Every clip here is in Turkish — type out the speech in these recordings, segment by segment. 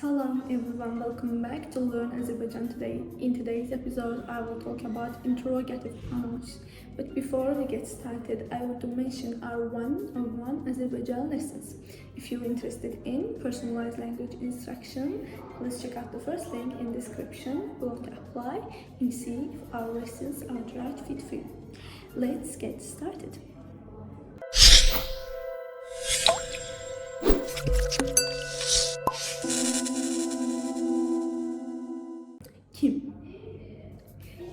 Salam everyone, welcome back to Learn Azerbaijan today. In today's episode, I will talk about interrogative pronouns. But before we get started, I want to mention our one-on-one Azerbaijan lessons. If you're interested in personalized language instruction, please check out the first link in the description below to apply and see if our lessons are the right fit for you. Let's get started. Kim?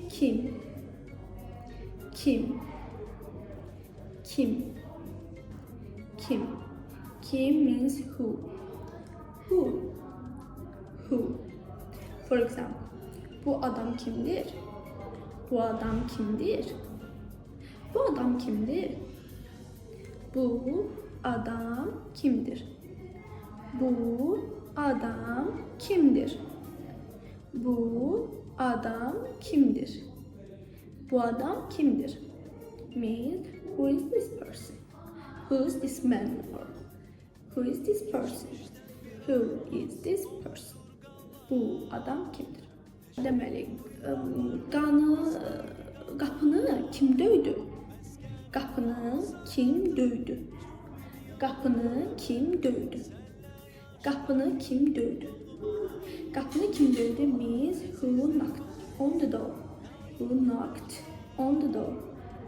Kim? Kim? Kim? Kim? Kim means who? Who? Who? For example, bu adam kimdir? Bu adam kimdir? Bu adam kimdir? Bu adam kimdir? Bu adam kimdir? Bu adam kimdir? Bu adam kimdir? Means who is this person? Who is this man? Or who is this person? Who is this person? Bu adam kimdir? Deməli, qapını kim döydü? Qapını kim döydü? Qapını kim döydü? Qapını kim döydü? Qapını kim döydü means who knocked on the door. Who knocked on the door.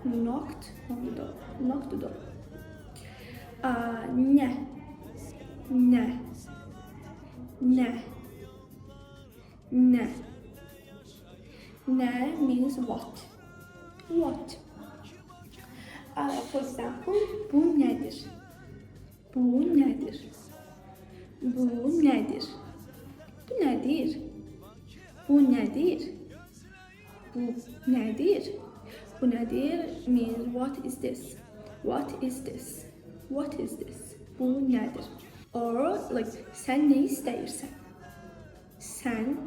Knocked on the door. Knocked the door. Ne? Ne? Ne? Ne? Ne means what? What? For example, bu nedir? Bu nedir? Bu nedir? Bu nedir? Bu nedir? Bu nedir? Bu nedir means what is this? What is this? What is this? Bu nedir? Or like sen ne istəyirsən? Sen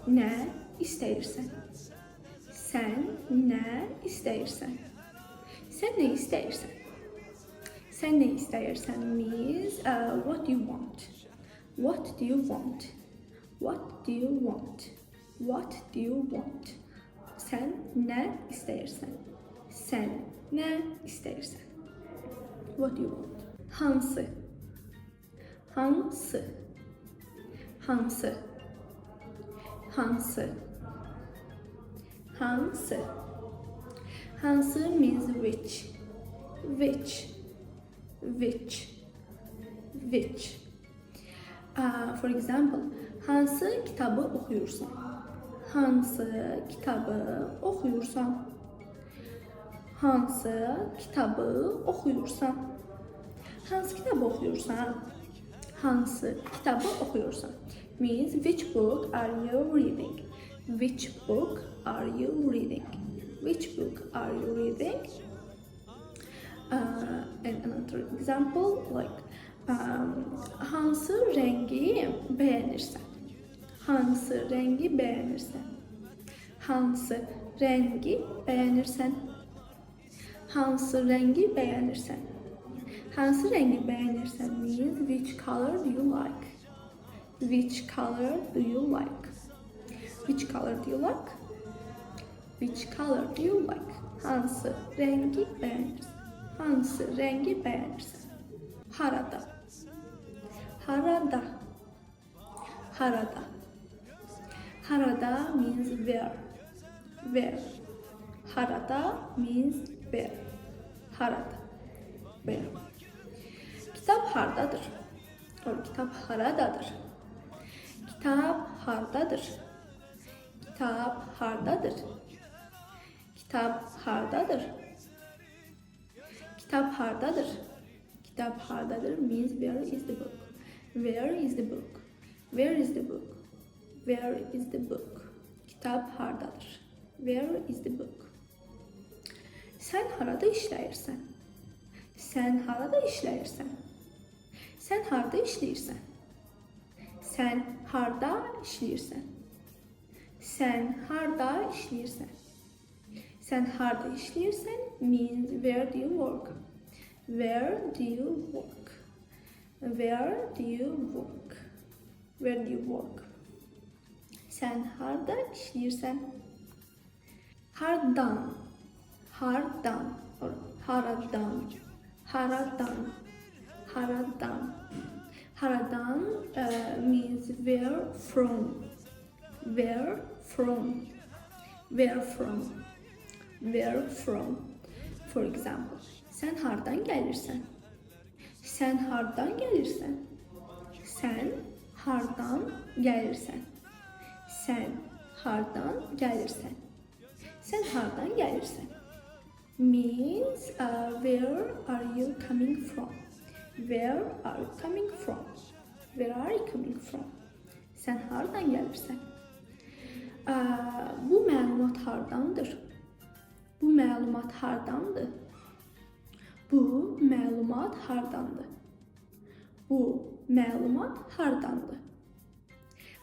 ne istəyirsən? Sen ne istəyirsən? Sen ne istəyirsən? Sen ne istəyirsən means what do you want? What do you want? What do you want? What do you want? Sen ne istəyirsən? Sen ne istəyirsən? What do you want? Hansı? Hansı? Hansı? Hansı? Hansı? Hansı means which? Which? Which? Which? For example, hansı kitabı oxuyursan? Hansı kitabı oxuyursan? Hansı kitabı oxuyursan? Hansı kitabı oxuyursan? Hansı kitabı oxuyursan? Means which book are you reading? Which book are you reading? Which book are you reading? And another example like hansı rengi beğenirsən? Hansı rengi beğenirsən? Hansı rengi beğenirsən? Hansı rengi beğenirsən? Hansı rengi beğenirsən means which color do you like? Which color do you like? Which color do you like? Which color do you like? Hansı rengi beğenirsən? Hansı rengi beğenirsən? Harada? Harada? Harada? Harada means where? Where? Harada means where? Harada? Where? Kitap hardadır? Or kitap haradadır? Kitap hardadır? Kitap hardadır? Kitap hardadır? Kitap hardadır? Kitap hardadır means where is the book? Where is the book? Where is the book? Where is the book? Kitap hardadır? Where is the book? Sen harada işləyirsən? Sen harada işləyirsən? Sen harda işləyirsən? Sen harda işləyirsən? Sen harda işləyirsən? Sen harda işləyirsən means where do you work? Where do you work? Where do you work? Where do you work? Sen harda işləyirsən? Hardan, hardan, or haradan, haradan, haradan. Haradan means where from, where from, where from, where from. For example, sen hardan gəlirsən? Sen hardan gəlirsən? Sen hardan gəlirsən? Sen hardan gəlirsən? Sen hardan gəlirsən? Means where are you coming from? Where are you coming from? Where are you coming from? Sen hardan gəlirsən? Bu məlumat hardandır? Bu məlumat hardandır? Bu məlumat hardandır? Bu məlumat hardandır?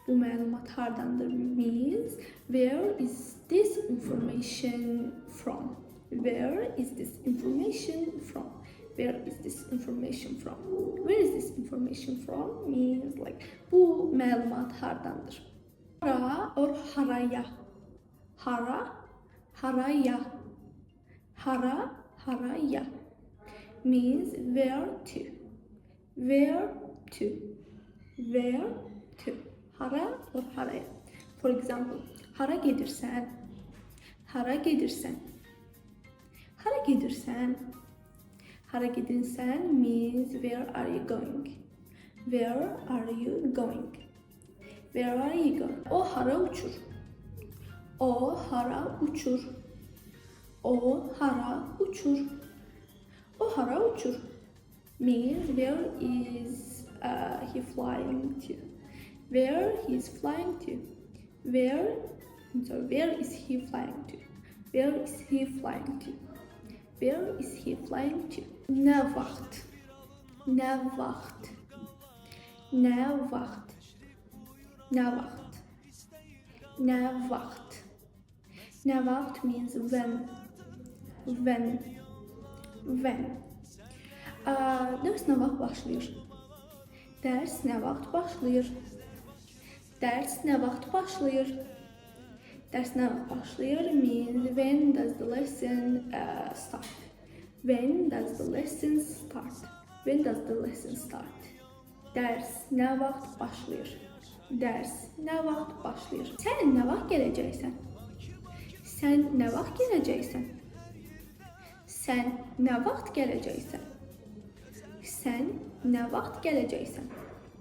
Bu məlumat hardandır means where is this information from? Where is this information from? Where is this information from? Where is this information from means like bu məlumat hardandır? Hara or haraya. Hara, haraya. Hara, haraya means where to. Where to. Where to. Hara or haraya. For example, hara gedirsən? Hara gedirsən? Hara gedirsən? Hara gedirsən means where are you going? Where are you going? Where are you going? O hara uçur? O hara uçur. O hara uçur. O hara uçur means where is he flying to? Where he is flying to? Where is he flying to? Where is he flying to? Where is he flying to? Ne vaxt? Ne vaxt? Ne vaxt? Ne vaxt? Ne vaxt? Ne vaxt means when. When. When. Ders ne vaxt başlayır? Ders ne vaxt başlayır? Ders ne vaxt başlayır? Ders ne vaxt başlayır means when does the lesson start? When does the lesson start? When does the lesson start? Ders ne vaxt başlayır? Ders ne vaxt başlayır? Sen ne vaxt gələcəksən? Sen ne vaxt gələcəksən? Sen ne vaxt gələcəksən? Sen ne vaxt gələcəksən?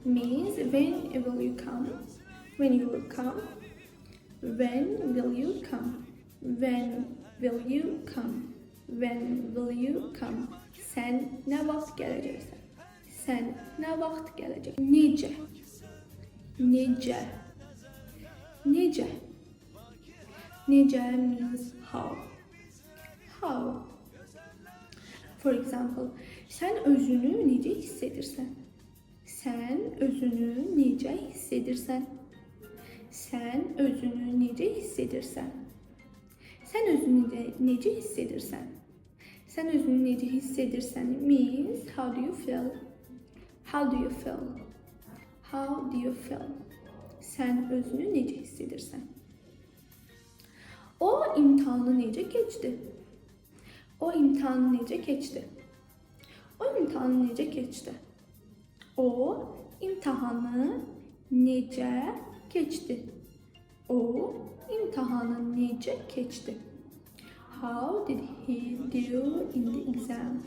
Means when will you come? When you will come? When will you come? When will you come? When will you come? Sen ne vaxt gələcəksən? Sen ne vaxt gələcəksən? Necə? Necə? Necə? Necə means how. How. For example, sen özünü necə hiss edirsən? Sen özünü necə hiss edirsən? Sen özünü necə hiss edirsən? Sen özünü necə hiss edirsən? Sen özünü necə hiss edirsən means how do you feel? How do you feel? How do you feel? Sen özünü necə hiss edirsən? O imtahanı necə keçdi? O imtahanı necə keçdi? O imtahanı necə keçdi? O imtahanı necə keçdi? O imtahanı necə keçdi? How did he do in the exam?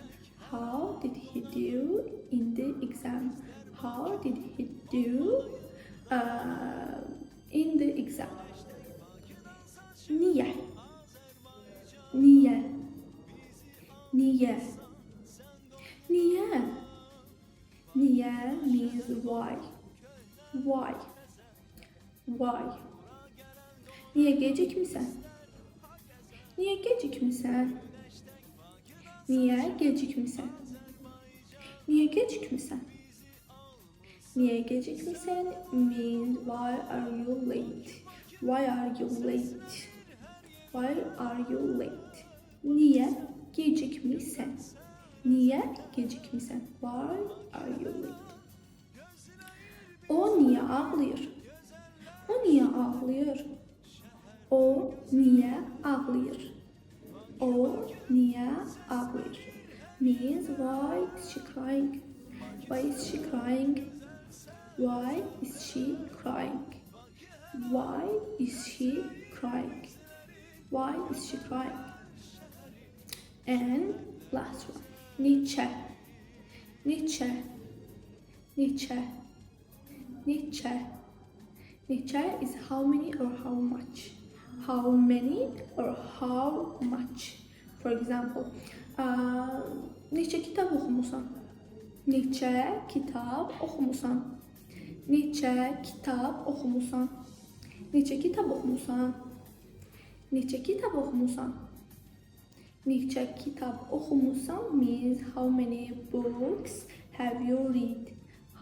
How did he do in the exam? How did he do in the exam? Niyə? Niyə? Niyə? Niyə? Niyə means why. Why? Why? Niyə gecikmisən? Niyə gecikmisən? Niyə gecikmisən? Niyə gecikmisən? Niyə gecikmisən means why are you late? Why are you late? Why are you late? Niyə gecikmisən? Niyə gecikmisən? Why are you late? O niye ağlıyor? O niye ağlıyor? O niye ağlıyor? O niye ağlıyor? Means why is she crying? Why is she crying? Why is she crying? Why is she crying? Why is she crying? And last one. Niçe? Niçe? Niçe? Niçe? Niçe is how many or how much? How many or how much? For example, neçə kitab oxumusan? Neçə kitab oxumusan? Neçə kitab oxumusan? Neçə kitab oxumusan? Neçə kitab oxumusan? Neçə kitab oxumusan means how many books have you read?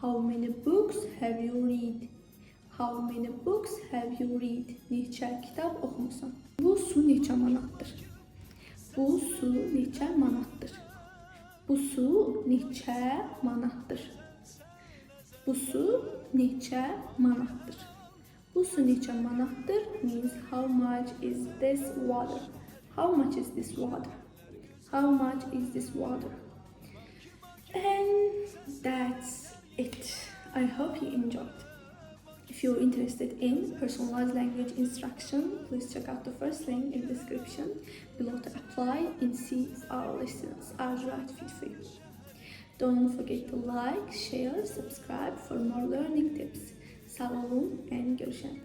How many books have you read? How many books have you read? Neçə kitab oxumusan? Bu su neçə manatdır? Bu su neçə manatdır? Bu su neçə manatdır? Bu su neçə manatdır? Bu su neçə manatdır means how much is this water? How much is this water? How much is this water? And that's it. I hope you enjoyed. If you're interested in personalized language instruction, please check out the first link in the description below to apply and see if our lessons are the right fit for you. Don't forget to like, share, subscribe for more learning tips. Sağ olun and görüşelim.